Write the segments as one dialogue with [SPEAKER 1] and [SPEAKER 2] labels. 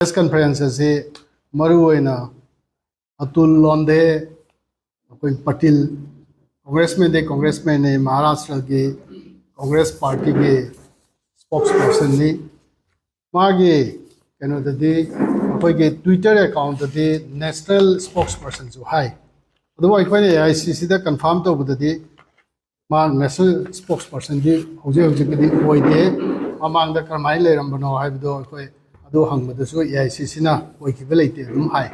[SPEAKER 1] Press conference से मरुएना अतुल लोंडे कोई Patel congressman ने महाराष्ट्र के कांग्रेस पार्टी के स्पोक्सपर्सन ने मागे कनोदे अखोई के ट्विटर अकाउंट दे नेशनल स्पोक्सपर्सन जो है अदो अखोई 𝗖𝗎 दा कंफर्म तौबदे मा नेशनल स्पोक्सपर्सन दे होजे होजे के ओइदे ममांग दा करमाई लेरंबनो हाइबदो अखोई अदो हंगबदसु 𝗖𝗎 ना ओइखिबे लेते रुम हाय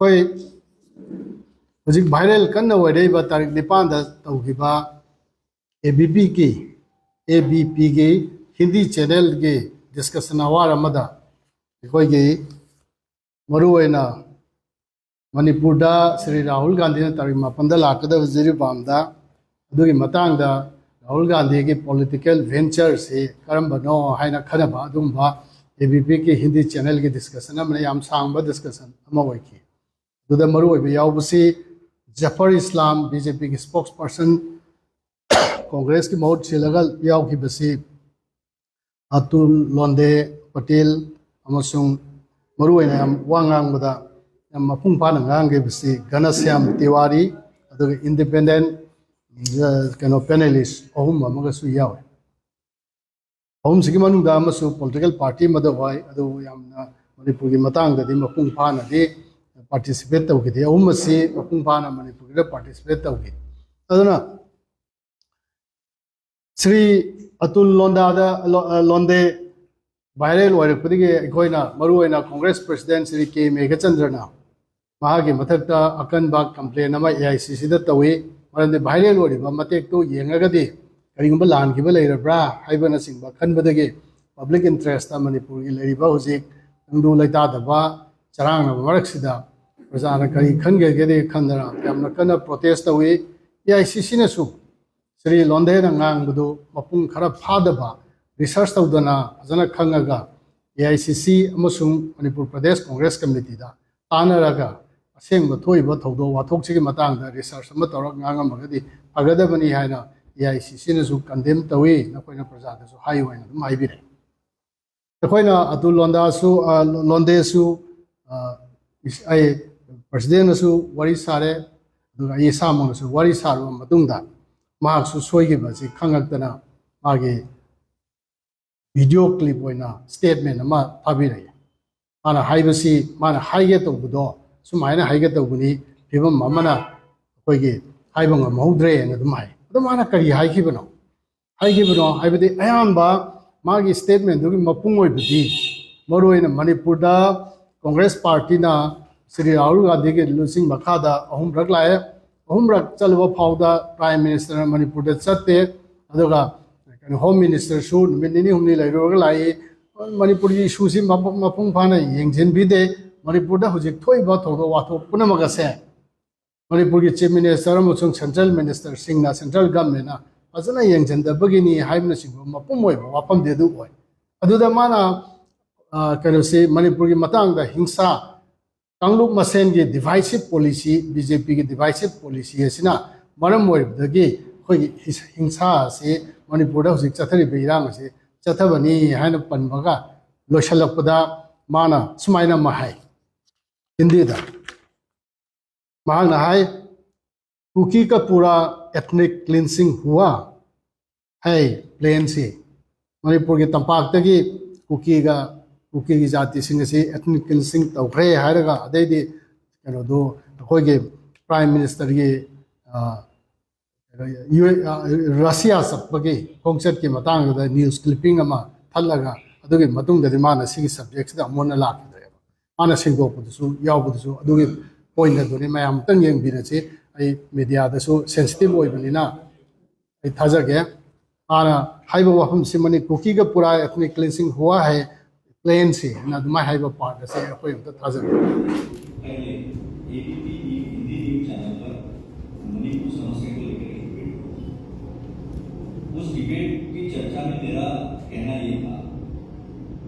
[SPEAKER 1] कोई हजिक वायरल कन्न ओइरेबा तारिक 9 दा तौगिबा 𝗵𝗵 के हिंदी चैनल के डिस्कशन आवार अमदा अखोई के मरुएना मणिपुर दा श्री राहुल गांधी ने तारिक 9 दा लाकदब 𝗬𝗵𝗵𝗹 अदुगी मतांग दा राहुल गांधी के पॉलिटिकल वेंचर से करमबनो हाइना खनबा अदुमबा 𝗵𝗵 के हिंदी चैनल के डिस्कशन अमने याम सांगबा डिस्कशन अमा ओइखि दुदा मरुएबा यावबसी ज़फ़र इस्लाम बीजेपी के स्पोक्सपर्सन कांग्रेस की मौत सिलगल यावखिबसी अतुल लोंडे पटेल अमसुंग मरुएना याम वांगांगबदा याम मपुंग फाना ngangebसी घनश्याम तिवारी अदुगा इंडिपेंडेंट कनो पैनलिस्ट अहुम अमगसु यावे अहुम सिगी मनुदा अमसु पॉलिटिकल पार्टी मद होय अदु यामना मणिपुर की मतांग दि मपुंग फाना दि पार्टिसिपेट तौगिदे अहुम से मपुंग फाना मणिपुर की पार्टिसिपेट तौगि अदुना श्री अतुल लोंडे वायरल ओइरपदिगे अखोइना मरुएना कांग्रेस प्रेसिडेंट श्री 𝗵𝗵𝗃 मागे मथक्ता अकनबा कंप्लेन अमा 𝗖𝗎 दा तौइ मरंदे वायरल ओइरिबा मतेक्तो येंगगदि करिगुंबा लानगिबा लेरब्रा हाइबना सिंबा खनबदगे पब्लिक इंटरेस्ट मणिपुर की लेरिबा हुजिक नंदु लैतादबा चरांगना मरक्सिदा प्रजाना करी खनगेगे खनदरा यामना कना प्रोटेस्ट तौइ 𝗖𝗎 नसु श्री लोंडे नांगबदु मपुंग खरा फादबा रिसर्च तौदना फजना खंगगा 𝗖𝗎 अमसुंग मणिपुर प्रदेश कांग्रेस कमिटी दा तानरगा असेंग थोइबा थौदो वाथोक्सिगी मतांगदा रिसर्च अमा तौरग ngangamagadi फगदबनी हाइना 𝗖𝗎 नसु कंडेम तौइ नखोइना प्रजादसु हाइवाइना दum हाइबिरे अखोइना अतुल लोंडेसु आई प्रेसिडेंट नसु वारी सारे दुगा ये सामनसु वारी सारो मतुंगदा मार्क्सु सोइगिबासि खंगक्तना मागे वीडियो क्लिप ओइना स्टेटमेंट अमा थाबिरे माना हाइबसि माना हाइगे तौबदो सुमाइना हाइगे तौबनि फिबम अमना अखोइगे हाइबा ngमहौद्रे न दum हाइ अदो माना करी हाइखिबनो हाइबदि अयानबा मागी स्टेटमेंट दुगी मपुंग ओइबदि मरुएना मणिपुर दा कांग्रेस पार्टी ना श्री राहुल गांधी के लुसिंग मखादा अहुमरक लाए अहुमरक चलबा फाउदा प्राइम मिनिस्टर मणिपुर दा चते अदुगा होम मिनिस्टर सु निमिनि हुमनि लैरोगा लाए मणिपुर की इशू से मपुंग फाना येंजिनबिदे मणिपुर दा हुजिक थोइबा थौदो वाथो पुनमगसे मणिपुर की चीफ मिनिस्टर अमसुंग सेंट्रल मिनिस्टर सिंगना सेंट्रल गवर्नमेंट ना फजना येंजनदबगिनी हाइबना सिंग मपुंग ओइबा वाफम देदु ओइ अदुदा माना कनोसे मणिपुर की मतांग दा हिंसा कांगलुप मसेन की डिवाइसिव पॉलिसी बीजेपी की डिवाइसिव पॉलिसी असिना मरम ओइबदगी खोइ हिंसा से मणिपुर दा हुजिक चथरिबा इरांग से चथबनी हाइना पनबगा लोइसलकपदा माना सुमाइना महाई हिंदी दा मांगना हाय कुकी का पूरा एथनिक क्लींसिंग हुआ है प्लेन से मणिपुर के तंपाक्तगी कुकी की जाति सिंह से एथनिक क्लींसिंग तौख्रे हायरगा अदैदि कनोदो अखोइगे प्राइम मिनिस्टर के रशिया चपगे खोंचत के मतांग दा न्यूज क्लिपिंग अमा थल्लगा अदुगे मतुंग ददि माना सिगी सब्जेक्ट दा मोना लाखिद्रे माना सिंगोपदसु यावबदसु अदुगे पॉइंट दुनि मयाम तंग येंबिनसे आई मीडिया दसु सेंसिटिव ओइबनिना आई थाजगे आना हाइबा वफम सिमनि कुकी का पूरा एथनिक क्लींसिंग हुआ है प्लेन से ना दुमा हाइबा पार्ट से अखोइ त थाजगे
[SPEAKER 2] उस डिबेट की चर्चा में मेरा कहना ये था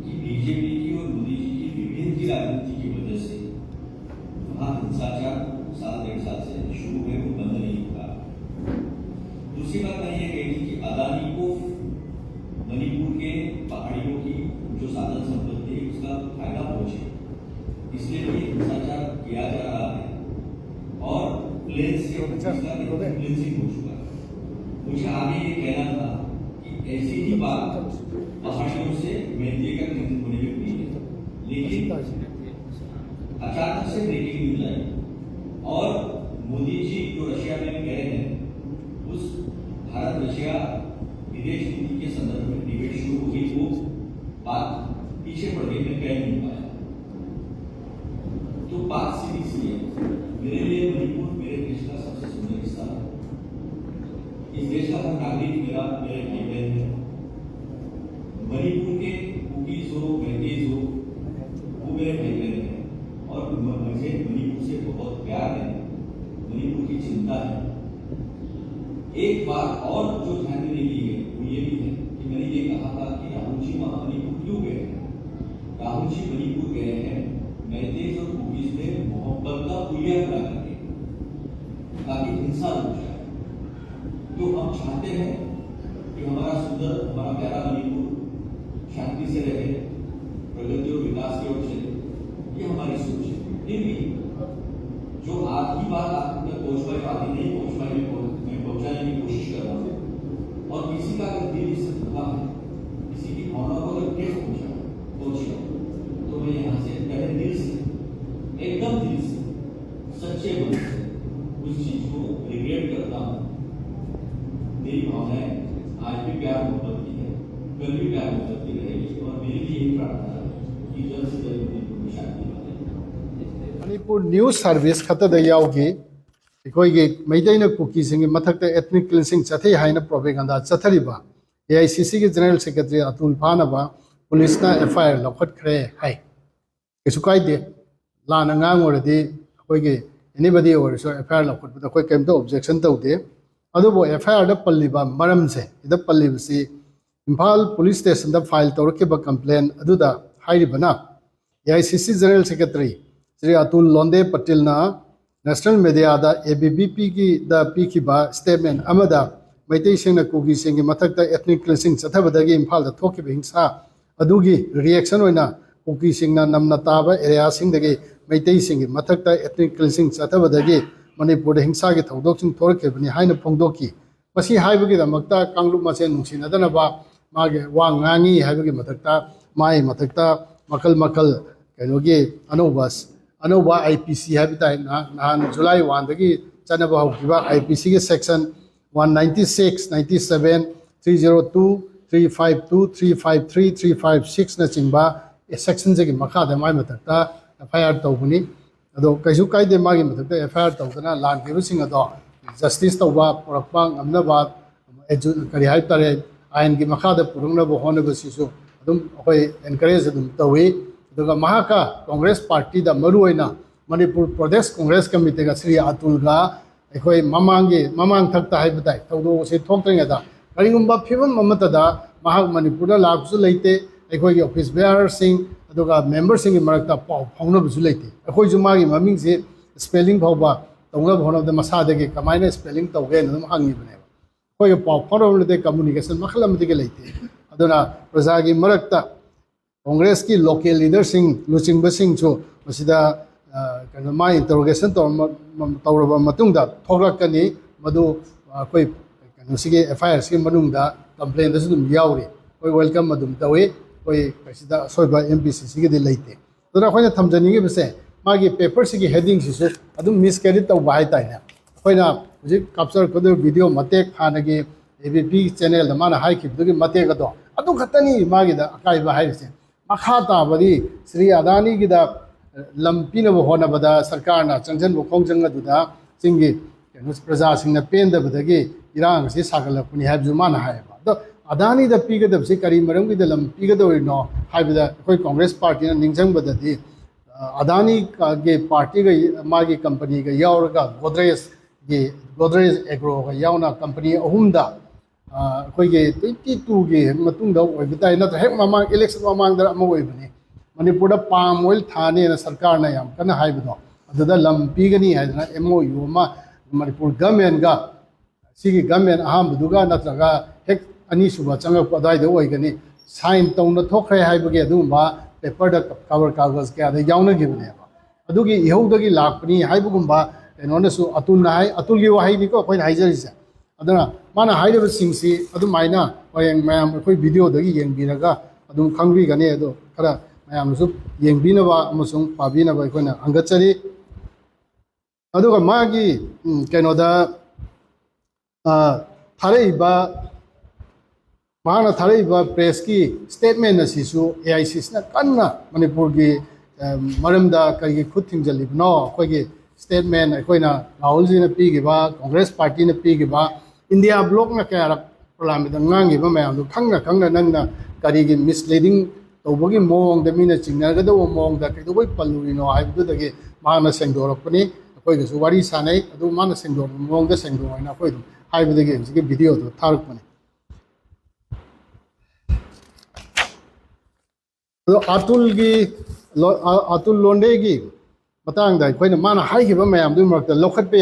[SPEAKER 2] कि बीजेपी की और मोदी जी की विभेद की राजनीति की वजह से वहां हिंसाचार 1.5 साल से शुरू हुए वो बंद नहीं हुआ। दूसरी बात मैंने ये कही थी कि अदानी को मणिपुर के पहाड़ियों की जो साधन संपत्ति है उसका फायदा पहुंचा इसका क्लींजिंग हो चुका है। मुझे आगे ये कहना था कि ऐसी ही बात पहाड़ियों से मेहंदी का क्लींजिंग होने में हुई है, लेकिन अचानक से ब्रेकिंग न्यूज आई और मोदी जी जो रशिया में गए हैं उस भारत रशिया विदेश नीति के संदर्भ में डिबेट शुरू हो गई, वो बात पीछे पड़ गई, मैं कह नहीं पाया। तो बात सीधी सी है, मेरे लिए मणिपुर मेरे देश का सबसे सुंदर हिस्सा है। इस देश का हर नागरिक मेरे भाई बहन है। मणिपुर के कुकीज हो, 𝗏𝗏𝗃 हो, वो मेरे भाई बहन है और मुझे मणिपुर से बहुत प्यार है, मणिपुर की चिंता है। एक बात और जो ध्यान में नहीं ली है वो ये भी है कि मैंने ये कहा था कि राहुल जी वहां मणिपुर क्यों गए हैं। राहुल जी मणिपुर गए हैं 𝗏𝗏𝗃 और कुकीज में मोहब्बत का पुलिया बना करके, ताकि हिंसा रुक जाए। तो हम चाहते हैं कि हमारा सुंदर, हमारा प्यारा मणिपुर शांति से रहे, प्रगति और विकास की ओर चले, ये हमारी सोच है। फिर भी जो आज की बात आप तक पहुंच पाई, आगे नहीं पहुंच पाई, मैं पहुंचाने की कोशिश कर रहा हूँ। और किसी का अगर दिल इससे दुखा है, किसी की भावना को अगर ठेस पहुंचा, तो मैं यहाँ से पहले दिल से, एकदम दिल से, सच्चे मन से उस चीज को रिग्रेट करता हूँ। मेरी भावनाएं आज भी प्यार मोहब्बत की है, कल भी प्यार मोहब्बत की रहेगी और मेरी भी यही प्रार्थना है कि जल्द से जल्द मणिपुर में शांति बने।
[SPEAKER 1] मणिपुर न्यूज सर्विस खतद यावगी अखोइगे मैदैना कुकीसिंग मथक्ता एथनिक क्लींसिंग चथे हाइना प्रोपेगेंडा चथरिबा 𝗖𝗵𝗃 के जनरल सेक्रेटरी 𝗵𝗵𝗃 पुलिसना एफआईआर लौखटख्रे हाई किसु कायदे लाना ngang अखोइगे एनीबडी ओरसो एफआईआर लौखटबदा अखोइ केमतो ऑब्जेक्शन तौदे अदुबो एफआईआर दा पल्लिबा मरमसे इदा पल्लिबसी इम्फाल पुलिस स्टेशन दा फाइल तौरकिबा कंप्लेन अदुदा हाइरिबना 𝗖𝗵𝗃 general secretary Shri 𝗖𝗵𝗃𝗀 national media 𝗵𝗵𝗃 की पीखिबा स्टेटमेंट अमदा मैतै सिंगना कुकी सिंग मथक्ता एथनिक क्लींसिंग चथबदगी इम्फाल दा थोकिबा हिंसा अदुगी रिएक्शन ओइना कुकी सिंगना नमना ताबा एरिया सिंगदगी मैतै सिंग मथक्ता एथनिक क्लींसिंग चथबदगी मणिपुर हिंसा की थौदोकसिंग थोरकेबनी हाइना फोंदोकी मसी हाइबगी दमक्ता कांगलुप मसेन नुसिनदनबा मागे वा ngangi हाइबगी मथक्ता माइ मथक्ता मखल मखल कनोगी अनौबा 𝗫𝗃 हाइबताइ नहान जुलाई 1 दगी चनबा हौकिबा 𝗫𝗃 के सेक्शन 196, 97, 302, 352, 353, 356 न चिंबा सेक्शन से मखादा माइ मथक्ता एफआईआर तौबनी अदो कैसु कायदे मागी मथक्ता एफआईआर तौदना लानकेबसिंग अदो जस्टिस तौबा पुरक्पा ngamnaba करि हाइतरे आयन की मखादा पुरंगनबो होनबसिसु अदुम अखोइ एनकरेज अदुम तौई अदुगा महाका कांग्रेस पार्टी दा मरुओइना मणिपुर प्रदेश कांग्रेस कमिटी का श्री अतुलगा अखोइ ममांग थक्ता हाइबताइ तौदो से थोक्तरिङदा करिगुम्बा फिबम अमतदा महाक मणिपुर लाक्सु लेते अखोइ ऑफिस बेयर सिंग अदुगा मेंबर सिंग मरक्ता पाउ फाउनबसु लेते अखोइ जुमागी ममिंग से स्पेलिंग फाउबा तौना भोनबदा मसादगे कमाइना स्पेलिंग तौगे नदम हांगिबने अखोइ पाउ फाउनबलते कम्युनिकेशन मखल अमदिगे लेते अदुना प्रजागी मरक्ता कांग्रेस की लोकल लीडर सिंग लुचिंग सिंग जो मसिदा कनो माइ इंटरोगेशन तौरबा मतुंगदा थोरकनी मदु अखोइ कनो सिगे एफआईआर सिगे मनुंगदा कंप्लेन दसु दुम याउरी कोइ वेलकम मदुम तवे कोइ कसिदा सोइबा एमपीसी सिगे दे लेते अदुना अखोइना थमजनिगे बसे मागी पेपर सिगे हेडिंग सिसु अदुम मिसकैरेज तौबा हाइताइना अखोइना हुजिक कैप्चर कदो वीडियो मतेक हानगे 𝗵𝗵𝗃 चैनल दा माना हाइखिबदुगी मतेक अदो अदु खतनी मागीदा अकाइबा हाइरिसे मखा ताबदी श्री अदानी की लंपीनब होनबदा सरकारना चंजन खोंजंग अदुदा चिंगी प्रजा सिंह पेंदबदगी इरांग से सागलपनी हाइबजु माना हाइबा अदो अदानी दा पीगदबसे करी मरमगी दा लंपीगदोइनो हाइबदा कोई कांग्रेस पार्टी ना निंजंगबददी अदानी के पार्टी का मागी कंपनी का यावरगा गोदरेज एग्रो का यावना कंपनी अहुमदा अखोइगे 22 के मतुंगदा ओइबताइ नत्र हेक ममांग इलेक्शन ममांगदा अमा ओइबनी मणिपुर पाम ऑयल थाने सरकार ना याम कना हाइबदो अदुदा लंपीगनी हाइदना एमओयू मा मणिपुर गवर्नमेंट गा सिगी गवर्नमेंट अहामबदुगा नत्रगा हेक अनीसुबा चंगक अदाइदा ओइगनी साइन तौना थोखरे हाइबगे अदुबा पेपर दा कवर कागज के आदा यावनगिबने अदुगी इहौदगी लाखनी हाइबगुंबा ꯀꯩꯅꯣꯅꯁꯨ ꯑꯇꯨꯜꯅ ꯍꯥꯏ ꯑꯇꯨꯜꯒꯤ ꯋꯥꯍꯩꯅꯤꯀꯣ ꯑꯩꯈꯣꯏꯅ ꯍꯥꯏꯖꯔꯤꯁꯦ ꯑꯗꯨꯅ ꯃꯥꯅ ꯍꯥꯏꯔꯤꯕꯁꯤꯡꯁꯤ ꯑꯗꯨꯃꯥꯏꯅ ꯍꯌꯦꯡ ꯃꯌꯥꯝ ꯑꯩꯈꯣꯏ ꯚꯤꯗꯤꯑꯣꯗꯒꯤ ꯌꯦꯡꯕꯤꯔꯒ ꯑꯗꯨꯝ ꯈꯪꯕꯤꯒꯅꯤ ꯑꯗꯣ ꯈꯔ ꯃꯌꯥꯝꯅꯁꯨ ꯌꯦꯡꯕꯤꯅꯕ ꯑꯃꯁꯨꯡ ꯄꯥꯕꯤꯅꯕ ꯑꯩꯈꯣꯏꯅ ꯍꯪꯒꯠꯆꯔꯤ ꯑꯗꯨꯒ ꯃꯥꯒꯤ ꯀꯩꯅꯣꯗ ꯊꯥꯔꯛꯏꯕ ꯃꯍꯥꯛꯅ ꯊꯥꯔꯛꯏꯕ ꯄ꯭ꯔꯦꯁꯀꯤ ꯁ꯭ꯇꯦꯠꯃꯦꯟ ꯑꯁꯤꯁꯨ ꯁꯤꯅ ꯀꯟꯅ ꯃꯅꯤꯄꯨꯔꯒꯤ ꯃꯔꯝꯗ ꯀꯔꯤꯒꯤ ꯈꯨꯠ ꯊꯤꯡꯖꯤꯜꯂꯤꯕꯅꯣ ꯑꯩꯈꯣꯏꯒꯤ ꯁ꯭ꯇꯦꯠꯃꯦꯟ ꯑꯩꯈꯣꯏꯅ ꯔꯥꯍꯨꯜꯖꯤꯅ ꯄꯤꯈꯤꯕ ꯀꯣꯡꯒ꯭ꯔꯦꯁ ꯄꯥꯔꯇꯤꯅ ꯄꯤꯈꯤꯕ ꯏꯟꯗꯤꯌꯥ ꯕ꯭ꯂꯣꯛꯅ ꯀꯌꯥꯔꯛ ꯄꯥꯔꯂꯤꯌꯥꯃꯦꯟꯗ ꯉꯥꯡꯈꯤꯕ ꯃꯌꯥꯝꯗꯨ ꯈꯪꯅ ꯈꯪꯅ ꯅꯪꯅ ꯀꯔꯤꯒꯤ ꯃꯤꯁꯂꯤꯗꯤꯡ ꯇꯧꯕꯒꯤ ꯃꯑꯣꯡꯗ ꯃꯤꯅ ꯆꯤꯡꯅꯒꯗꯧꯕ ꯃꯑꯣꯡꯗ ꯀꯩꯗꯧꯕꯩ ꯄꯜꯂꯨꯔꯤꯅꯣ ꯍꯥꯏꯕꯗꯨꯗꯒꯤ ꯃꯍꯥꯛꯅ ꯁꯦꯡꯗꯣꯔꯛꯄꯅꯤ ꯑꯩꯈꯣꯏꯒꯁꯨ ꯋꯥꯔꯤ ꯁꯥꯟꯅꯩ ꯑꯗꯨ ꯃꯥꯅ ꯁꯦꯡꯗꯣꯛꯄ ꯃꯑꯣꯡꯗ ꯁꯦꯡꯗꯣꯛꯑꯣꯅ ꯑꯩꯈꯣꯏ ꯑꯗꯨꯝ ꯍꯥꯏꯕꯗꯒꯤ ꯍꯧꯖꯤꯛꯀꯤ ꯚꯤꯗꯤꯑꯣꯗꯨ ꯊꯥꯔꯛꯄꯅꯤ ꯑꯗꯣ ꯑꯇꯨꯜ ꯂꯣꯟꯗꯦꯒꯤ ꯃꯇꯥꯡꯗ ꯑꯩꯈꯣꯏꯅ ꯃꯥꯅ ꯍꯥꯏꯈꯤꯕ ꯃꯌꯥꯝꯗꯨꯒꯤ ꯃꯔꯛꯇ ꯂꯧꯈꯠꯄ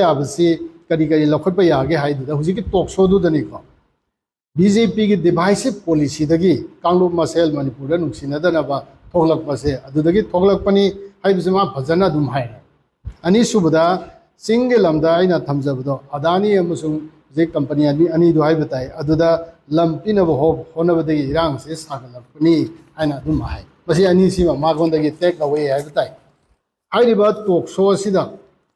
[SPEAKER 1] ꯌꯥꯕꯁꯤ ꯀꯔꯤ ꯂꯧꯈꯠꯄ ꯌꯥꯒꯦ ꯍꯥꯏꯗꯨꯗ ꯍꯧꯖꯤꯛꯀꯤ ꯇꯣꯛ ꯁꯣꯗꯨꯗꯅꯤꯀꯣ ꯕꯤꯖꯦꯄꯤꯒꯤ ꯗꯤꯚꯥꯏꯁꯤꯞ ꯄꯣꯂꯤꯁꯤꯗꯒꯤ ꯀꯥꯡꯂꯨꯞ ꯃꯁꯦꯜ ꯃꯅꯤꯄꯨꯔꯗ ꯅꯨꯡꯁꯤꯅꯗꯅꯕ ꯊꯣꯛꯂꯛꯄꯁꯦ ꯑꯗꯨꯗꯒꯤ ꯊꯣꯛꯂꯛꯄꯅꯤ ꯍꯥꯏꯕꯁꯤ ꯃꯥ ꯐꯖꯅ ꯑꯗꯨꯝ ꯍꯥꯏꯔꯦ ꯑꯅꯤꯁꯨꯕꯗ ꯆꯤꯡꯒꯤ ꯂꯝꯗ ꯑꯩꯅ ꯊꯝꯖꯕꯗꯣ ꯑꯗꯥꯅꯤ ꯑꯃꯁꯨꯡ ꯍꯧꯖꯤꯛ ꯀꯝꯄꯅꯤ ꯑꯅꯤꯗꯨ ꯍꯥꯏꯕ ꯇꯥꯏ ꯑꯗꯨꯗ ꯂꯝ ꯄꯤꯅꯕ ꯍꯣꯠꯅꯕꯗꯒꯤ ꯏꯔꯥꯡꯁꯦ ꯁꯥꯒꯠꯂꯛꯄꯅꯤ ꯍꯥꯏꯅ ꯑꯗꯨꯝ ꯍꯥꯏ ꯃꯁꯤ ꯑꯅꯤꯁꯤꯃ ꯃꯉꯣꯟꯗꯒꯤ ꯇꯦꯛ ꯑꯋꯦ ꯍꯥꯏꯕ ꯇꯥꯏ ꯍꯥꯏꯔꯤꯕ ꯇꯣꯛ ꯁꯣ ꯑꯁꯤꯗ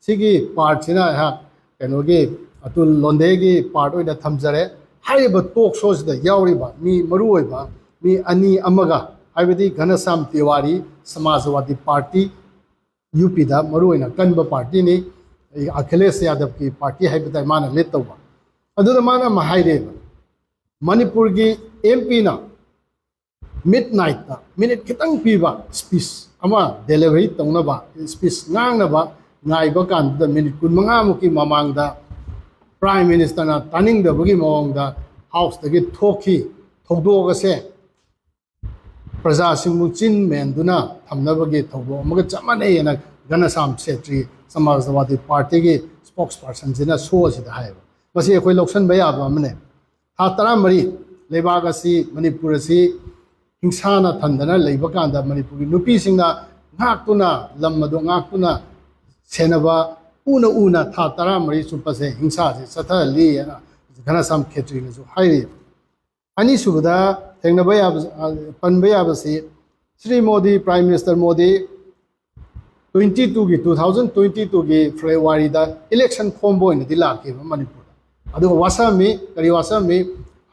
[SPEAKER 1] ꯁꯤꯒꯤ ꯄꯥꯔꯠꯁꯤꯅ ꯑꯩꯍꯥꯛ ꯀꯩꯅꯣꯒꯤ ꯑꯇꯨꯜ ꯂꯣꯟꯗꯦꯒꯤ ꯄꯥꯔꯠ ꯑꯣꯏꯅ ꯊꯝꯖꯔꯦ ꯍꯥꯏꯔꯤꯕ ꯇꯣꯛ ꯁꯣꯁꯤꯗ ꯌꯥꯎꯔꯤꯕ ꯃꯤ ꯃꯔꯨꯑꯣꯏꯕ ꯃꯤ ꯑꯅꯤ ꯑꯃꯒ ꯍꯥꯏꯕꯗꯤ ꯘꯅꯁ꯭ꯌꯥꯝ ꯇꯤꯋꯥꯔꯤ ꯁꯃꯥꯖꯋꯥꯗꯤ ꯄꯥꯔꯇꯤ ꯌꯨꯄꯤꯗ ꯃꯔꯨꯑꯣꯏꯅ ꯀꯟꯕ ꯄꯥꯔꯇꯤꯅꯤ ꯑꯈꯤꯂꯦꯁ ꯌꯥꯗꯕꯀꯤ ꯄꯥꯔꯇꯤ ꯍꯥꯏꯕ ꯇꯥꯏ ꯃꯥꯅ ꯂꯤꯗ ꯇꯧꯕ ꯑꯗꯨꯗ ꯃꯥꯅ ꯑꯃ ꯍꯥꯏꯔꯦꯕ ꯃꯅꯤꯄꯨꯔꯒꯤ MP ꯅ ꯃꯤꯗ ꯅꯥꯏꯠꯇ ꯃꯤꯅꯤꯠ ꯈꯤꯇꯪ ꯄꯤꯕ ꯁ꯭ꯄꯤꯆ ꯑꯃ ꯗꯦꯂꯤꯚꯔꯤ ꯇꯧꯅꯕ ꯁ꯭ꯄꯤꯆ ꯉꯥꯡꯅꯕ ꯉꯥꯏꯕ ꯀꯥꯟꯗꯨꯗ ꯃꯤꯅꯤꯠ 25ꯃꯨꯛꯀꯤ ꯃꯃꯥꯡꯗ ꯄ꯭ꯔꯥꯏꯝ ꯃꯤꯅꯤꯁꯇꯔꯅ ꯇꯥꯅꯤꯡꯗꯕꯒꯤ ꯃꯑꯣꯡꯗ ꯍꯥꯎꯁꯇꯒꯤ ꯊꯣꯛꯈꯤ ꯊꯧꯗꯣꯛ ꯑꯁꯦ ꯄ꯭ꯔꯖꯥꯁꯤꯡꯕꯨ ꯆꯤꯟ ꯃꯦꯟꯗꯨꯅ ꯊꯝꯅꯕꯒꯤ ꯊꯧꯗꯣꯛ ꯑꯃꯒ ꯆꯞ ꯃꯥꯟꯅꯩꯅ ꯘꯅꯁ꯭ꯌꯥꯝ ꯁꯦꯇ꯭ꯔꯤ ꯁꯃꯥꯖꯋꯥꯗꯤ ꯄꯥꯔꯇꯤꯒꯤ ꯁ꯭ꯄꯣꯛꯁ ꯄꯥꯔꯁꯟꯁꯤꯅ ꯁꯣ ꯑꯁꯤꯗ ꯍꯥꯏꯌꯦꯕ ꯃꯁꯤ ꯑꯩꯈꯣꯏ ꯂꯧꯁꯤꯟꯕ ꯌꯥꯕ ꯑꯃꯅꯦ ꯊꯥ 14 ꯂꯩꯕꯥꯛ ꯑꯁꯤ ꯃꯅꯤꯄꯨꯔ ꯑꯁꯤ ꯍꯤꯡꯁꯥꯅ ꯊꯟꯗꯅ ꯂꯩꯕ ꯀꯥꯟꯗ ꯃꯅꯤꯄꯨꯔꯒꯤ ꯅꯨꯄꯤꯁꯤꯡꯅ ꯉꯥꯛꯇꯨꯅ ꯂꯝ ꯑꯗꯨ ꯉꯥꯛꯇꯨꯅ ꯁꯦꯟꯅꯕ ꯎꯅ ꯊꯥ 14 ꯆꯨꯞꯄꯁꯦ ꯍꯤꯡꯁꯥꯁꯦ ꯆꯠꯊꯍꯜꯂꯤ ꯍꯥꯏꯅ ꯘꯅꯁ꯭ꯌꯥꯝ ꯈꯦꯇ꯭ꯔꯤꯅꯁꯨ ꯍꯥꯏꯔꯤ ꯑꯅꯤꯁꯨꯕꯗ ꯊꯦꯡꯅꯕ ꯌꯥꯕ ꯄꯟꯕ ꯌꯥꯕꯁꯤ ꯁ꯭ꯔꯤ ꯃꯣꯗꯤ ꯄ꯭ꯔꯥꯏꯝ ꯃꯤꯅꯤꯁꯇꯔ ꯃꯣꯗꯤ 2022ꯒꯤ ꯐꯦꯕ꯭ꯔꯨꯋꯥꯔꯤꯗ ꯏꯂꯦꯛꯁꯟ ꯈꯣꯝꯕ ꯑꯣꯏꯅꯗꯤ ꯂꯥꯛꯈꯤꯕ ꯃꯅꯤꯄꯨꯔꯗ ꯑꯗꯨꯒ ꯋꯥꯁꯛꯑꯝꯃꯤ ꯀꯔꯤ ꯋꯥꯁꯛꯑꯝꯃꯤ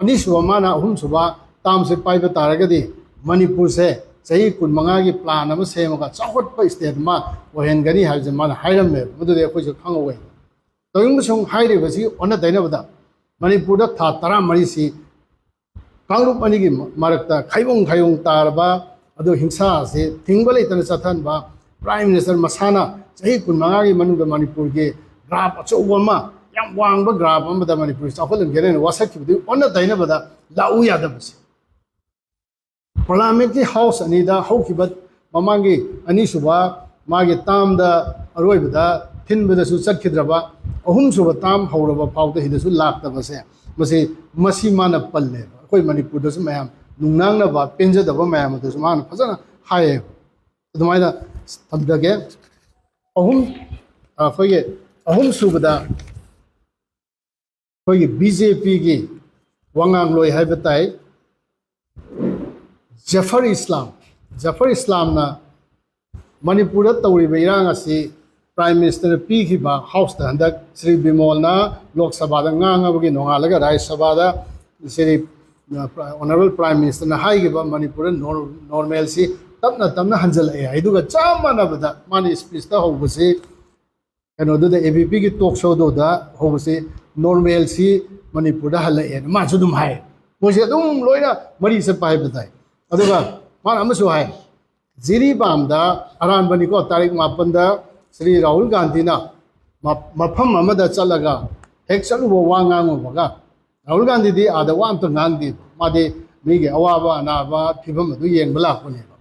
[SPEAKER 1] ꯑꯅꯤꯁꯨꯕ ꯃꯥꯅ ꯑꯍꯨꯝꯁꯨꯕ ꯇꯥꯝꯁꯦ ꯄꯥꯏꯕ ꯇꯥꯔꯒꯗꯤ ꯃꯅꯤꯄꯨꯔꯁꯦ ꯆꯍꯤ 15ꯒꯤ ꯄ꯭ꯂꯥꯟ ꯑꯃ ꯁꯦꯝꯃꯒ ꯆꯥꯎꯈꯠꯄ ꯁ꯭ꯇꯦꯠ ꯑꯃ ꯑꯣꯏꯍꯟꯒꯅꯤ ꯍꯥꯏꯕꯁꯦ ꯃꯥꯅ ꯍꯥꯏꯔꯝꯃꯦꯕ ꯃꯗꯨꯗꯤ ꯑꯩꯈꯣꯏꯁꯨ ꯈꯪꯍꯧꯋꯦ ꯇꯧꯏꯒꯨꯝꯕꯁꯨꯡ ꯍꯥꯏꯔꯤꯕꯁꯤ ꯑꯣꯟꯅ ꯇꯩꯅꯕꯗ ꯃꯅꯤꯄꯨꯔꯗ ꯊꯥ 14ꯁꯤ ꯀꯥꯡꯂꯨꯞ ꯑꯅꯤꯒꯤ ꯃꯔꯛꯇ ꯈꯥꯏꯌꯣꯡ ꯇꯥꯔꯕ ꯑꯗꯨ ꯍꯤꯡꯁꯥ ꯑꯁꯤ ꯊꯤꯡꯕ ꯂꯩꯇꯅ ꯆꯠꯊꯍꯟꯕ ꯄ꯭ꯔꯥꯏꯝ ꯃꯤꯅꯤꯁꯇꯔ ꯃꯁꯥꯅ ꯆꯍꯤ 15ꯒꯤ ꯃꯅꯨꯡꯗ ꯃꯅꯤꯄꯨꯔꯒꯤ ꯒ꯭ꯔꯥꯐ ꯑꯆꯧꯕ ꯑꯃ ꯌꯥꯝ ꯋꯥꯡꯕ ꯒ꯭ꯔꯥꯐ ꯑꯃꯗ ꯃꯅꯤꯄꯨꯔ ꯆꯥꯎꯈꯠꯍꯟꯒꯦꯅ ꯋꯥꯁꯛꯈꯤꯕꯗꯨ ꯑꯣꯟꯅ ꯇꯩꯅꯕꯗ ꯂꯥꯛꯎ ꯌꯥꯗꯕꯁꯦ ꯄꯥꯔꯂꯤꯌꯥꯃꯦꯟꯠꯀꯤ ꯍꯥꯎꯁ ꯑꯅꯤꯗ ꯍꯧꯈꯤꯕ ꯃꯃꯥꯡꯒꯤ ꯑꯅꯤꯁꯨꯕ ꯃꯥꯒꯤ ꯇꯥꯝꯗ ꯑꯔꯣꯏꯕꯗ ꯊꯤꯟꯕꯗꯁꯨ ꯆꯠꯈꯤꯗ꯭ꯔꯕ ꯑꯍꯨꯝꯁꯨꯕ ꯇꯥꯝ ꯍꯧꯔꯕ ꯐꯥꯎꯗ ꯁꯤꯗꯁꯨ ꯂꯥꯛꯇꯕꯁꯦ ꯃꯁꯤ ꯃꯥꯅ ꯄꯜꯂꯦꯕ ꯑꯩꯈꯣꯏ ꯃꯅꯤꯄꯨꯔꯗꯁꯨ ꯃꯌꯥꯝ ꯅꯨꯡꯅꯥꯡꯅꯕ ꯄꯦꯟꯖꯗꯕ ꯃꯌꯥꯝ ꯑꯗꯨꯁꯨ ꯃꯥꯅ ꯐꯖꯅ ꯍꯥꯏꯌꯦꯕ ꯑꯗꯨꯃꯥꯏꯅ ꯊꯝꯖꯒꯦ ꯑꯩꯈꯣꯏꯒꯤ ꯑꯍꯨꯝꯁꯨꯕꯗ ꯑꯩꯈꯣꯏꯒꯤ BJPꯒꯤ ꯋꯥꯉꯥꯡꯂꯣꯏ ꯍꯥꯏꯕ ꯇꯥꯏ ꯖꯐꯔ ꯏꯁꯂꯥꯝꯅ ꯃꯅꯤꯄꯨꯔꯗ ꯇꯧꯔꯤꯕ ꯏꯔꯥꯡ ꯑꯁꯤ ꯄ꯭ꯔꯥꯏꯝ ꯃꯤꯅꯤꯁꯇꯔꯅ ꯄꯤꯈꯤꯕ ꯍꯥꯎꯁꯇ ꯍꯟꯗꯛ ꯁ꯭ꯔꯤ ꯕꯤꯃꯣꯜꯅ ꯂꯣꯛ ꯁꯚꯥꯗ ꯉꯥꯡꯉꯕꯒꯤ ꯅꯣꯡꯉꯥꯜꯂꯒ ꯔꯥꯖ꯭ꯌ ꯁꯚꯥꯗ ꯁ꯭ꯔꯤ ꯑꯣꯅꯔꯦꯕꯜ ꯄ꯭ꯔꯥꯏꯝ ꯃꯤꯅꯤꯁꯇꯔꯅ ꯍꯥꯏꯈꯤꯕ ꯃꯅꯤꯄꯨꯔꯗ ꯅꯣꯔꯃꯦꯜꯁꯤ ꯇꯞꯅ ꯍꯟꯖꯤꯜꯂꯛꯑꯦ ꯑꯗꯨꯒ ꯆꯞ ꯃꯥꯟꯅꯕꯗ ꯃꯥꯅ ꯁ꯭ꯄꯤꯆꯇ ꯍꯧꯕꯁꯤ ꯀꯩꯅꯣꯗꯨꯗ ABPꯒꯤ ꯇꯣꯛ ꯁꯣꯗꯨꯗ ꯍꯧꯕꯁꯤ ꯅꯣꯔꯃꯦꯜꯁꯤ ꯃꯅꯤꯄꯨꯔꯗ ꯍꯜꯂꯛꯑꯦꯅ ꯃꯥꯁꯨ ꯑꯗꯨꯝ ꯍꯥꯏ ꯃꯣꯏꯁꯦ ꯑꯗꯨꯝ ꯂꯣꯏꯅ ꯃꯔꯤ ꯆꯠꯄ ꯍꯥꯏꯕ ꯇꯥꯏ ꯑꯗꯨꯒ ꯃꯥꯅ ꯑꯃꯁꯨ ꯍꯥꯏ ꯖꯤꯔꯤꯕꯥꯝꯗ ꯑꯔꯥꯟꯕꯅꯤꯀꯣ ꯇꯥꯔꯤꯛ 9ꯗ ꯁ꯭ꯔꯤ ꯔꯥꯍꯨꯜ ꯒꯥꯟꯙꯤꯅ ꯃꯐꯝ ꯑꯃꯗ ꯆꯠꯂꯒ ꯍꯦꯛ ꯆꯠꯂꯨꯕ ꯋꯥ ꯉꯥꯡꯉꯨꯕꯒ ꯔꯥꯍꯨꯜ ꯒꯥꯟꯙꯤꯗꯤ ꯑꯥꯗ ꯋꯥ ꯑꯝꯇ ꯉꯥꯡꯗꯦ ꯃꯥꯗꯤ ꯃꯤꯒꯤ ꯑꯋꯥꯕ ꯑꯅꯥꯕ ꯐꯤꯕꯝ ꯑꯗꯨ ꯌꯦꯡꯕ ꯂꯥꯛꯄꯅꯦꯕ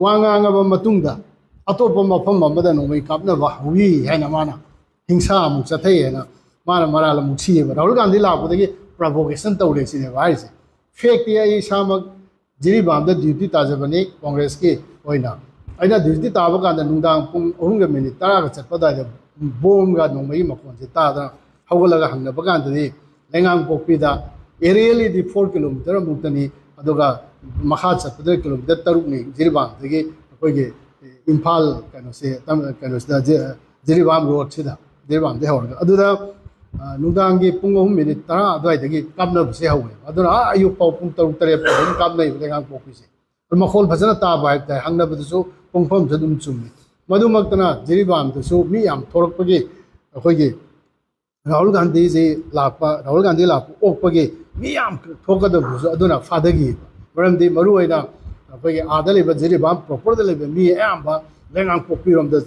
[SPEAKER 1] ꯋꯥ ꯉꯥꯡꯉꯕ ꯃꯇꯨꯡꯗ ꯑꯇꯣꯞꯄ ꯃꯐꯝ ꯑꯃꯗ ꯅꯣꯡꯃꯩ ꯀꯥꯞꯅꯕ ꯍꯧꯋꯤ ꯍꯥꯏꯅ ꯃꯥꯅ ꯍꯤꯡꯁꯥ ꯑꯃꯨꯛ ꯆꯠꯊꯩ ꯍꯥꯏꯅ ꯃꯥꯅ ꯃꯔꯥꯜ ꯑꯃꯨꯛ ꯁꯤꯌꯦꯕ ꯔꯥꯍꯨꯜ ꯒꯥꯟꯙꯤ ꯂꯥꯛꯄꯗꯒꯤ ꯄ꯭ꯔꯣꯚꯣꯀꯦꯁꯟ ꯇꯧꯔꯦ ꯁꯤꯅꯦꯕ ꯍꯥꯏꯔꯤꯁꯦ ꯐꯦꯛꯇꯤ ꯑꯩ ꯏꯁꯥꯃꯛ ꯖꯤꯔꯤꯕꯥꯝꯗ ꯗ꯭ꯌꯨꯇꯤ ꯇꯥꯖꯕꯅꯤ ꯀꯣꯡꯒ꯭ꯔꯦꯁꯀꯤ ꯑꯣꯏꯅ ꯑꯩꯅ ꯗ꯭ꯌꯨꯇꯤ ꯇꯥꯕ ꯀꯥꯟꯗ ꯅꯨꯡꯗꯥꯡ ꯄꯨꯡ 3:10 ꯆꯠꯄ ꯑꯗꯨꯋꯥꯏꯗ ꯕꯣꯝꯒ ꯅꯣꯡꯃꯩꯒꯤ ꯃꯈꯣꯟꯁꯦ ꯇꯥꯗꯅ ꯍꯧꯒꯠꯂꯒ ꯍꯪꯅꯕ ꯀꯥꯟꯗꯗꯤ ꯂꯩꯉꯥꯡꯄꯣꯛꯄꯤꯗ ꯑꯦꯔꯤꯌꯦꯜꯂꯤꯗꯤ 4 ꯀꯤꯂꯣꯃꯤꯇꯔ ꯑꯃꯨꯛꯇꯅꯤ ꯑꯗꯨꯒ ꯃꯈꯥ ꯆꯠꯄꯗ ꯀꯤꯂꯣꯃꯤꯇꯔ 3ꯅꯤ ꯖꯤꯔꯤꯕꯥꯝꯗꯒꯤ ꯑꯩꯈꯣꯏꯒꯤ ꯏꯝꯐꯥꯜ ꯀꯩꯅꯣꯁꯤꯗ ꯖꯤꯔꯤꯕꯥꯝ ꯔꯣꯗꯁꯤꯗ ꯖꯤꯔꯤꯕꯥꯝꯗꯒꯤ ꯍꯧꯔꯒ ꯑꯗꯨꯗ ꯅꯨꯡꯗꯥꯡꯒꯤ ꯄꯨꯡ 3:10 ꯑꯗꯨꯋꯥꯏꯗꯒꯤ ꯀꯥꯞꯅꯕꯁꯦ ꯍꯧꯋꯦꯕ ꯑꯗꯨꯅ ꯑꯌꯨꯛ ꯐꯥꯎ ꯄꯨꯡ 6-7 ꯐꯥꯎ ꯑꯗꯨꯝ ꯀꯥꯞꯅꯩꯕ ꯂꯩꯉꯥꯡꯄꯣꯛꯄꯤꯁꯦ ꯃꯈꯣꯜ ꯐꯖꯅ ꯇꯥꯕ ꯍꯥꯏꯕ ꯇꯥꯏ ꯍꯪꯅꯕꯗꯁꯨ ꯄꯨꯡꯐꯝꯁꯨ ꯑꯗꯨꯝ ꯆꯨꯝꯃꯤ ꯃꯗꯨꯃꯛꯇꯅ ꯖꯤꯔꯤꯕꯥꯝꯗꯁꯨ ꯃꯤ ꯌꯥꯝ ꯊꯣꯔꯛꯄꯒꯤ ꯑꯩꯈꯣꯏꯒꯤ ꯔꯥꯍꯨꯜ ꯒꯥꯟꯙꯤꯖꯤ ꯂꯥꯛꯄ ꯔꯥꯍꯨꯜ ꯒꯥꯟꯙꯤ ꯂꯥꯛꯄ ꯑꯣꯛꯄꯒꯤ ꯃꯤ ꯌꯥꯝ ꯊꯣꯛꯀꯗꯕꯗꯨꯁꯨ ꯑꯗꯨꯅ ꯐꯥꯗꯈꯤꯕ ꯃꯔꯝꯗꯤ ꯃꯔꯨꯑꯣꯏꯅ ꯑꯩꯈꯣꯏꯒꯤ ꯑꯥꯗ ꯂꯩꯕ ꯖꯤꯔꯤꯕꯥꯝ ꯄ꯭ꯔꯣꯄꯔꯗ ꯂꯩꯕ ꯃꯤ ꯑꯌꯥꯝꯕ ꯂꯩꯉꯥꯡꯄꯣꯛꯄꯤꯔꯣꯝꯗ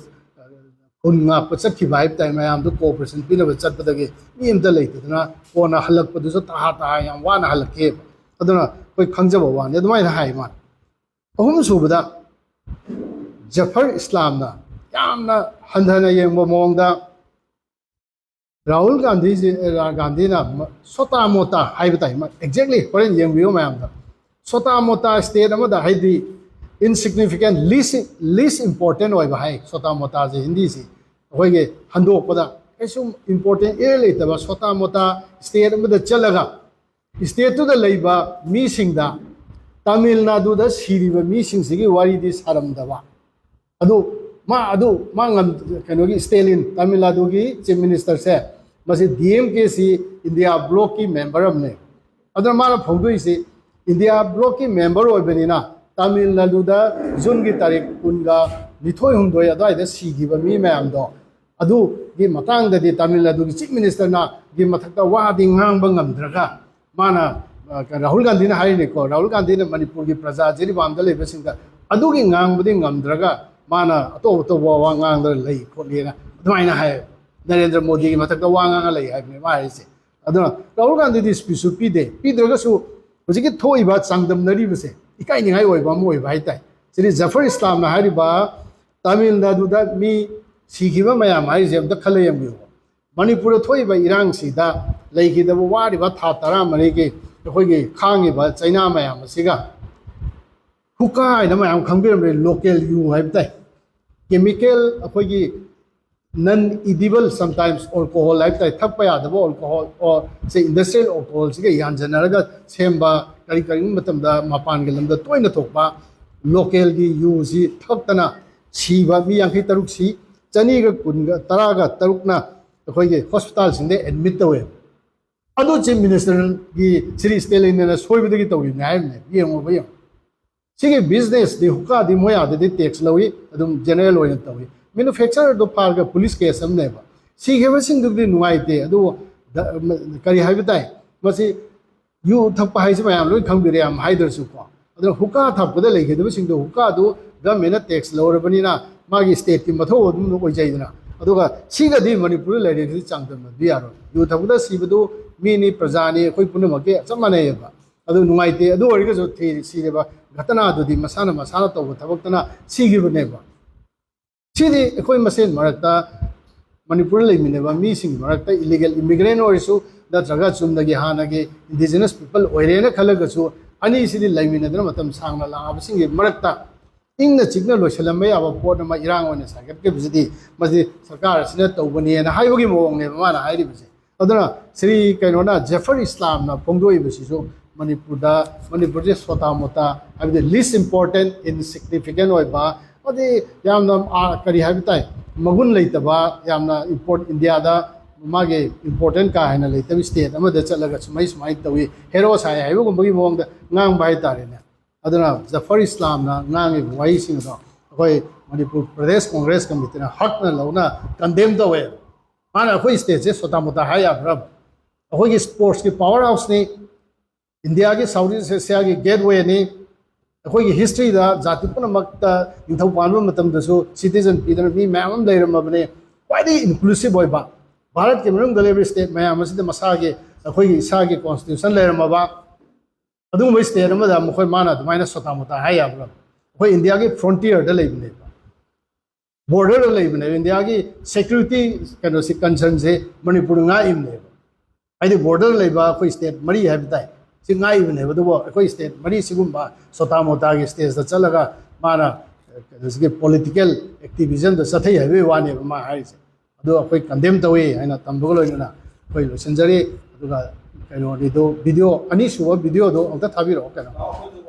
[SPEAKER 1] ꯈꯨꯟ ꯉꯥꯛꯄ ꯆꯠꯈꯤꯕ ꯍꯥꯏꯕ ꯇꯥꯏ ꯃꯌꯥꯝꯗꯨ ꯀꯣꯑꯣꯄꯔꯦꯁꯟ ꯄꯤꯅꯕ ꯆꯠꯄꯗꯒꯤ ꯃꯤ ꯑꯃꯇ ꯂꯩꯇꯗꯅ ꯀꯣꯟꯅ ꯍꯜꯂꯛꯄꯗꯨꯁꯨ ꯇꯍꯥ ꯌꯥꯝ ꯋꯥꯅ ꯍꯜꯂꯛꯈꯤꯕ ꯑꯗꯨꯅ ꯑꯩꯈꯣꯏ ꯈꯪꯖꯕ ꯋꯥꯅꯤ ꯑꯗꯨꯃꯥꯏꯅ ꯍꯥꯏ ꯃꯥꯅ ꯑꯍꯨꯝꯁꯨꯕꯗ ꯖꯐꯔ ꯏꯁꯂꯥꯝꯅ ꯌꯥꯝꯅ ꯍꯟꯊꯅ ꯌꯦꯡꯕ ꯃꯑꯣꯡꯗ ꯔꯥꯍꯨꯜ ꯒꯥꯟꯙꯤꯅ ꯁꯣꯇꯥ ꯃꯣꯇꯥ ꯍꯥꯏꯕ ꯇꯥꯏ ꯑꯦꯛꯖꯦꯛꯂꯤ ꯍꯣꯔꯦꯟ ꯌꯦꯡꯕꯤꯌꯨ ꯃꯌꯥꯝꯗ ꯁꯣꯇꯥ ꯃꯣꯇꯥ ꯁ꯭ꯇꯦꯠ ꯑꯃꯗ ꯍꯥꯏꯗꯤ insignificant least important ꯑꯣꯏꯕ ꯍꯥꯏ ꯁꯣꯇꯥ ꯃꯣꯇꯥꯁꯦ ꯍꯤꯟꯗꯤꯁꯤ ꯑꯩꯈꯣꯏꯒꯤ ꯍꯟꯗꯣꯛꯄꯗ ꯀꯩꯁꯨꯝ ꯏꯝꯄꯣꯔꯇꯦꯟ ꯂꯩꯇꯕ ꯁꯣꯇꯥ ꯃꯣꯇꯥ ꯁ꯭ꯇꯦꯠ ꯑꯃꯗ ꯆꯠꯂꯒ ꯁ꯭ꯇꯦꯠꯇꯨꯗ ꯂꯩꯕ ꯃꯤꯁꯤꯡꯗ ꯇꯥꯃꯤꯜ ꯅꯥꯗꯨꯗ ꯁꯤꯔꯤꯕ ꯃꯤꯁꯤꯡꯁꯤꯒꯤ ꯋꯥꯔꯤꯗꯤ ꯁꯥꯔꯝꯗꯕ ꯃꯥ ꯀꯩꯅꯣꯒꯤ ꯁ꯭ꯇꯦꯂꯤꯟ ꯇꯥꯃꯤꯜ ꯅꯥꯗꯨꯒꯤ ꯆꯤꯐ ꯃꯤꯅꯤꯁꯇꯔꯁꯦ ꯃꯁꯤ ꯗꯤꯑꯦꯝꯀꯦꯁꯤ ꯏꯟꯗꯤꯌꯥ ꯕ꯭ꯂꯣꯛꯀꯤ ꯃꯦꯝꯕꯔ ꯑꯃꯅꯦ ꯑꯗꯨꯅ ꯃꯥꯅ ꯐꯣꯡꯗꯣꯛꯏꯁꯤ ꯏꯟꯗꯤꯌꯥ ꯕ꯭ꯂꯣꯛꯀꯤ ꯃꯦꯝꯕꯔ ꯑꯣꯏꯕꯅꯤꯅ ꯇꯥꯃꯤꯜ ꯅꯥꯗꯨꯗ ꯖꯨꯟꯒꯤ ꯇꯥꯔꯤꯛ 29 ꯑꯗꯨꯋꯥꯏꯗ ꯁꯤꯈꯤꯕ ꯃꯤ ꯃꯌꯥꯝꯗꯣ ꯑꯗꯨꯒꯤ ꯃꯇꯥꯡꯗꯗꯤ ꯇꯥꯃꯤꯜ ꯅꯥꯗꯨꯒꯤ ꯆꯤꯐ ꯃꯤꯅꯤꯁꯇꯔꯅ ꯒꯤ ꯃꯊꯛꯇ ꯋꯥꯗꯤ ꯉꯥꯡꯕ ꯉꯝꯗ꯭ꯔꯒ ꯃꯥꯅ ꯔꯥꯍꯨꯜ ꯒꯥꯟꯙꯤꯅ ꯍꯥꯏꯔꯤꯅꯤꯀꯣ ꯔꯥꯍꯨꯜ ꯒꯥꯟꯙꯤꯅ ꯃꯅꯤꯄꯨꯔꯒꯤ ꯄ꯭ꯔꯖꯥ ꯖꯤꯔꯤꯕꯥꯝꯗ ꯂꯩꯕꯁꯤꯡꯗ ꯑꯗꯨꯒꯤ ꯉꯥꯡꯕꯗꯤ ꯉꯝꯗ꯭ꯔꯒ ꯃꯥꯅ ꯑꯇꯣꯞꯄ ꯋꯥ ꯉꯥꯡꯗꯅ ꯂꯩ ꯈꯣꯠꯂꯦꯅ ꯑꯗꯨꯃꯥꯏꯅ ꯍꯥꯏ ꯅꯔꯦꯟꯗ꯭ꯔ ꯃꯣꯗꯤꯒꯤ ꯃꯊꯛꯇ ꯋꯥ ꯉꯥꯡꯉ ꯂꯩ ꯍꯥꯏꯕꯅꯤ ꯃꯥ ꯍꯥꯏꯔꯤꯁꯦ ꯑꯗꯨꯅ ꯔꯥꯍꯨꯜ ꯒꯥꯟꯙꯤꯗꯤ ꯁ꯭ꯄꯤꯆꯁꯨ ꯄꯤꯗ꯭ꯔꯒꯁꯨ ꯍꯧꯖꯤꯛꯀꯤ ꯊꯣꯛꯏꯕ ꯆꯥꯡꯗꯝꯅꯔꯤꯕꯁꯦ ꯏꯀꯥꯏꯅꯤꯡꯉꯥꯏ ꯑꯣꯏꯕ ꯑꯃ ꯑꯣꯏꯕ ꯍꯥꯏꯇꯥꯔꯦ ꯁꯤꯗꯤ ꯖꯐꯔ ꯏꯁꯂꯥꯝꯅ ꯍꯥꯏꯔꯤꯕ ꯇꯥꯃꯤꯜ ꯅꯥꯗꯨꯗ ꯃꯤ ꯁꯤꯈꯤꯕ ꯃꯌꯥꯝ ꯍꯥꯏꯔꯤꯁꯦ ꯑꯝꯇ ꯈꯜꯂ ꯌꯦꯡꯕꯤꯌꯨ ꯃꯅꯤꯄꯨꯔꯗ ꯊꯣꯛꯏꯕ ꯏꯔꯥꯡꯁꯤꯗ ꯂꯩꯈꯤꯗꯕ ꯋꯥꯔꯤꯕ ꯊꯥ 14ꯒꯤ ꯑꯩꯈꯣꯏꯒꯤ ꯈꯥꯡꯉꯤꯕ ꯆꯩꯅꯥ ꯃꯌꯥꯝ ꯑꯁꯤꯒ ꯍꯨꯛꯀꯥ ꯍꯥꯏꯅ ꯃꯌꯥꯝ ꯈꯪꯕꯤꯔꯝꯃꯦ ꯂꯣꯀꯦꯜ ꯌꯨ ꯍꯥꯏꯕ ꯇꯥꯏ ꯀꯦꯃꯤꯀꯦꯜ ꯑꯩꯈꯣꯏꯒꯤ ꯅꯟ ꯏꯗꯤꯕꯜ ꯁꯝꯇꯥꯏꯝꯁ ꯑꯜꯀꯣꯍꯣꯜ ꯍꯥꯏꯕ ꯇꯥꯏ ꯊꯛꯄ ꯌꯥꯗꯕ ꯑꯜꯀꯣꯍꯣꯜ ꯁꯦ ꯏꯟꯗꯁꯇ꯭ꯔꯤꯌꯦꯜ ꯑꯜꯀꯣꯍꯣꯜꯁꯤꯒ ꯌꯥꯟꯖꯟꯅꯔꯒ ꯁꯦꯝꯕ ꯀꯔꯤꯒꯨꯝꯕ ꯃꯇꯝꯗ ꯃꯄꯥꯟꯒꯤ ꯂꯝꯗ ꯇꯣꯏꯅ ꯊꯣꯛꯄ ꯂꯣꯀꯦꯜꯒꯤ ꯌꯨꯁꯤ ꯊꯛꯇꯅ ꯁꯤꯕ ꯃꯤ 53 ꯁꯤ 213ꯅ ꯑꯩꯈꯣꯏꯒꯤ ꯍꯣꯁꯄꯤꯇꯥꯜꯁꯤꯡꯗ ꯑꯦꯗꯃꯤꯠ ꯇꯧꯋꯦ ꯑꯗꯨ ꯆꯤꯐ ꯃꯤꯅꯤꯁꯇꯔꯒꯤ ꯁ꯭ꯔꯤ ꯁ꯭ꯇꯦꯂꯤꯟꯅ ꯁꯣꯏꯕꯗꯒꯤ ꯇꯧꯔꯤꯕꯅꯤ ꯍꯥꯏꯕꯅꯦ ꯌꯦꯡꯉꯣ ꯁꯤꯒꯤ ꯕꯤꯖꯤꯅꯦꯁꯇꯤ ꯍꯨꯛꯀꯥꯗꯤ ꯃꯣꯏ ꯑꯥꯗꯗꯤ ꯇꯦꯛꯁ ꯂꯧꯏ ꯑꯗꯨꯝ ꯖꯦꯅꯔꯦꯜ ꯑꯣꯏꯅ ꯇꯧꯏ ꯃꯦꯅꯨꯐꯦꯛꯆꯔꯗꯣ ꯐꯥꯔꯒ ꯄꯨꯂꯤꯁ ꯀꯦꯁ ꯑꯃꯅꯦꯕ ꯁꯤꯈꯤꯕꯁꯤꯡꯗꯨꯗꯤ ꯅꯨꯡꯉꯥꯏꯇꯦ ꯑꯗꯨꯕꯨ ꯀꯔꯤ ꯍꯥꯏꯕ ꯇꯥꯏ ꯃꯁꯤ ꯌꯨ ꯊꯛꯄ ꯍꯥꯏꯁꯤ ꯃꯌꯥꯝ ꯂꯣꯏ ꯈꯪꯕꯤꯔꯦ ꯌꯥꯝ ꯍꯥꯏꯗ꯭ꯔꯁꯨꯀꯣ ꯑꯗꯨꯅ ꯍꯨꯛꯀꯥ ꯊꯛꯄꯗ ꯂꯩꯈꯤꯗꯕꯁꯤꯡꯗꯣ ꯍꯨꯛꯀꯥꯗꯨ ꯒꯃꯦꯟꯅ ꯇꯦꯛꯁ ꯂꯧꯔꯕꯅꯤನ ꯃꯥꯒꯤ ꯁ꯭ꯇꯦꯠꯀꯤ ꯃꯊꯧ ꯑꯗꯨꯝ ꯑꯣꯏꯖꯩꯗꯅ ꯑꯗꯨꯒ ꯁꯤꯒꯗꯤ ꯃꯅꯤꯄꯨꯔꯗ ꯂꯩꯔꯤꯕꯁꯤ ꯆꯥꯡꯗꯝꯅꯕ ꯌꯥꯔꯣꯏ ꯌꯨ ꯊꯛꯄꯗ ꯁꯤꯕꯗꯨ ꯃꯤꯅꯤ ꯄ꯭ꯔꯖꯥꯅꯤ ꯑꯩꯈꯣꯏ ꯄꯨꯝꯅꯃꯛꯀꯤ ꯆꯞ ꯃꯥꯟꯅꯩꯌꯦꯕ ꯑꯗꯨ ꯅꯨꯡꯉꯥꯏꯇꯦ ꯑꯗꯨ ꯑꯣꯏꯔꯒꯁꯨ ꯁꯤꯔꯤꯕ ꯘꯇꯅꯥꯗꯨꯗꯤ ꯃꯁꯥꯅ ꯇꯧꯕ ꯊꯕꯛꯇꯅ ꯁꯤꯈꯤꯕꯅꯦꯕ ꯁꯤꯗꯤ ꯑꯩꯈꯣꯏ ꯃꯁꯦꯟ ꯃꯔꯛꯇ ꯃꯅꯤꯄꯨꯔꯗ ꯂꯩꯃꯤꯟꯅꯕ ꯃꯤꯁꯤꯡꯒꯤ ꯃꯔꯛꯇ ꯏꯂꯤꯒꯦꯜ ꯏꯃꯤꯒ꯭ꯔꯦꯟ ꯑꯣꯏꯔꯁꯨ ꯅꯠꯇ꯭ꯔꯒ ꯆꯨꯝꯅꯒꯤ ꯍꯥꯟꯅꯒꯤ ꯏꯟꯗꯤꯖꯤꯅꯁ ꯄꯤꯄꯜ ꯑꯣꯏꯔꯦꯅ ꯈꯜꯂꯒꯁꯨ ꯑꯅꯤꯁꯤꯗꯤ ꯂꯩꯃꯤꯟꯅꯗꯅ ꯃꯇꯝ ꯁꯥꯡꯅ ꯂꯥꯛꯑꯕꯁꯤꯡꯒꯤ ꯃꯔꯛꯇ ꯏꯪꯅ ꯆꯤꯛꯅ ꯂꯣꯏꯁꯤꯜꯂꯝꯕ ꯌꯥꯕ ꯄꯣꯠ ꯑꯃ ꯏꯔꯥꯡ ꯑꯣꯏꯅ ꯁꯥꯒꯠꯈꯤꯕꯁꯤꯗꯤ ꯃꯁꯤ ꯁꯔꯀꯥꯔ ꯑꯁꯤꯅ ꯇꯧꯕꯅꯦꯅ ꯍꯥꯏꯕꯒꯤ ꯃꯑꯣꯡꯅꯦꯕ ꯃꯥꯅ ꯍꯥꯏꯔꯤꯕꯁꯦ ꯑꯗꯨꯅ ꯁ꯭ꯔꯤ ꯖꯐꯔ ꯏꯁꯂꯥꯝꯅ ꯐꯣꯡꯗꯣꯛꯏꯕꯁꯤꯁꯨ ꯃꯅꯤꯄꯨꯔꯁꯦ ꯁꯣꯇꯥ ꯃꯣꯇꯥ ꯍꯥꯏꯕꯗꯤ ꯂꯤꯁ ꯏꯝꯄꯣꯔꯇꯦꯟ ꯏꯟꯁꯤꯒꯅꯤꯐꯤꯀꯦꯟ ꯑꯣꯏꯕ ꯑꯗꯩ ꯌꯥꯝꯅ ꯀꯔꯤ ꯍꯥꯏꯕ ꯇꯥꯏ ꯃꯒꯨꯟ ꯂꯩꯇꯕ ꯌꯥꯝꯅ ꯏꯟꯗꯤꯌꯥꯗ ꯃꯥꯒꯤ ꯏꯝꯄꯣꯔꯇꯦꯟ ꯀꯥ ꯍꯦꯟꯅ ꯂꯩꯇꯕ ꯁ꯭ꯇꯦꯠ ꯑꯃꯗ ꯆꯠꯂꯒ ꯁꯨꯃꯥꯏꯅ ꯇꯧꯏ ꯍꯦꯔꯣ ꯁꯥꯏ ꯍꯥꯏꯕꯒꯨꯝꯕꯒꯤ ꯃꯑꯣꯡꯗ ꯉꯥꯡꯕ ꯍꯥꯏꯇꯥꯔꯦꯅꯦ ꯑꯗꯨꯅ ꯖꯐꯔ ꯏꯁꯂꯥꯝꯅ ꯉꯥꯡꯉꯤꯕ ꯋꯥꯍꯩꯁꯤꯡ ꯑꯗꯣ ꯑꯩꯈꯣꯏ ꯃꯅꯤꯄꯨꯔ ꯄ꯭ꯔꯗꯦꯁ ꯀꯣꯡꯒ꯭ꯔꯦꯁ ꯀꯃꯤꯇꯤꯅ ꯍꯛꯅ ꯂꯧꯅ ꯀꯟꯗꯦꯝ ꯇꯧꯋꯦ ꯃꯥꯅ ꯑꯩꯈꯣꯏ ꯁ꯭ꯇꯦꯠꯁꯦ ꯁꯣꯇꯥ ꯃꯣꯇꯥ ꯍꯥꯏ ꯌꯥꯕ꯭ꯔꯕ ꯑꯩꯈꯣꯏꯒꯤ ꯁ꯭ꯄꯣꯔꯠꯁꯀꯤ ꯄꯥꯋꯔ ꯍꯥꯎꯁꯅꯤ ꯏꯟꯗꯤꯌꯥꯒꯤ ꯁꯥꯎꯠ ꯏꯁ ꯑꯦꯁꯤꯌꯥꯒꯤ ꯒꯦꯠꯋꯦꯅꯤ ꯑꯩꯈꯣꯏꯒꯤ ꯍꯤꯁꯇ꯭ꯔꯤꯗ ꯖꯥꯇꯤ ꯄꯨꯝꯅꯃꯛꯇ ꯅꯤꯡꯊꯧ ꯄꯥꯟꯕ ꯃꯇꯝꯗꯁꯨ ꯁꯤꯇꯤꯖꯟ ꯄꯤꯗꯅ ꯃꯤ ꯃꯌꯥꯝ ꯑꯃ ꯂꯩꯔꯝꯃꯕꯅꯤ ꯈ꯭ꯋꯥꯏꯗꯒꯤ ꯏꯟꯀ꯭ꯂꯨꯁꯤቭ ꯑꯣꯏꯕ ꯚꯥꯔꯠꯀꯤ ꯃꯅꯨꯡꯗ ꯂꯩꯔꯤꯕ ꯁ꯭ꯇꯦꯠ ꯃꯌꯥꯝ ꯑꯁꯤꯗ ꯃꯁꯥꯒꯤ ꯑꯩꯈꯣꯏꯒꯤ ꯏꯁꯥꯒꯤ ꯀꯣꯟꯁꯇꯤꯇ꯭ꯌꯨꯁꯟ ꯂꯩꯔꯝꯃꯕ ꯑꯗꯨꯒꯨꯝꯕ ꯁ꯭ꯇꯦꯠ ꯑꯃꯗ ꯃꯥꯅ ꯑꯗꯨꯃꯥꯏꯅ ꯁꯣꯇꯥ ꯃꯣꯇꯥ ꯍꯥꯏ ꯌꯥꯕ꯭ꯔꯥ ꯑꯩꯈꯣꯏ ꯏꯟꯗꯤꯌꯥꯒꯤ ꯐ꯭ꯔꯣꯟꯇꯤꯌꯔꯗ ꯂꯩꯕꯅꯦꯕ ꯕꯣꯔꯗꯔꯗ ꯂꯩꯕꯅꯦꯕ ꯏꯟꯗꯤꯌꯥꯒꯤ ꯁꯦꯀ꯭ꯌꯨꯔꯤꯇꯤ ꯀꯩꯅꯣꯁꯤ ꯀꯟꯁꯔꯟꯁꯦ ꯃꯅꯤꯄꯨꯔꯅ ꯉꯥꯛꯏꯕꯅꯦꯕ ꯍꯥꯏꯗꯤ ꯕꯣꯔꯗꯔ ꯂꯩꯕ ꯑꯩꯈꯣꯏ ꯁ꯭ꯇꯦꯠ 3 ꯍꯥꯏꯕ ꯇꯥꯏ ꯁꯤ ꯉꯥꯛꯏꯕꯅꯦꯕ ꯑꯗꯨꯕꯨ ꯑꯩꯈꯣꯏ ꯁ꯭ꯇꯦꯠ 3 ꯁꯤꯒꯨꯝꯕ ꯁꯣꯇꯥ ꯃꯣꯇꯥꯒꯤ ꯁ꯭ꯇꯦꯖꯇ ꯆꯠꯂꯒ ꯃꯥꯅ political activism the sathai hai one ma hai ado akoi condemn tawi haina tambugo loina akoi losenjari aduga kaino video ani suwa video do amta thabiro kana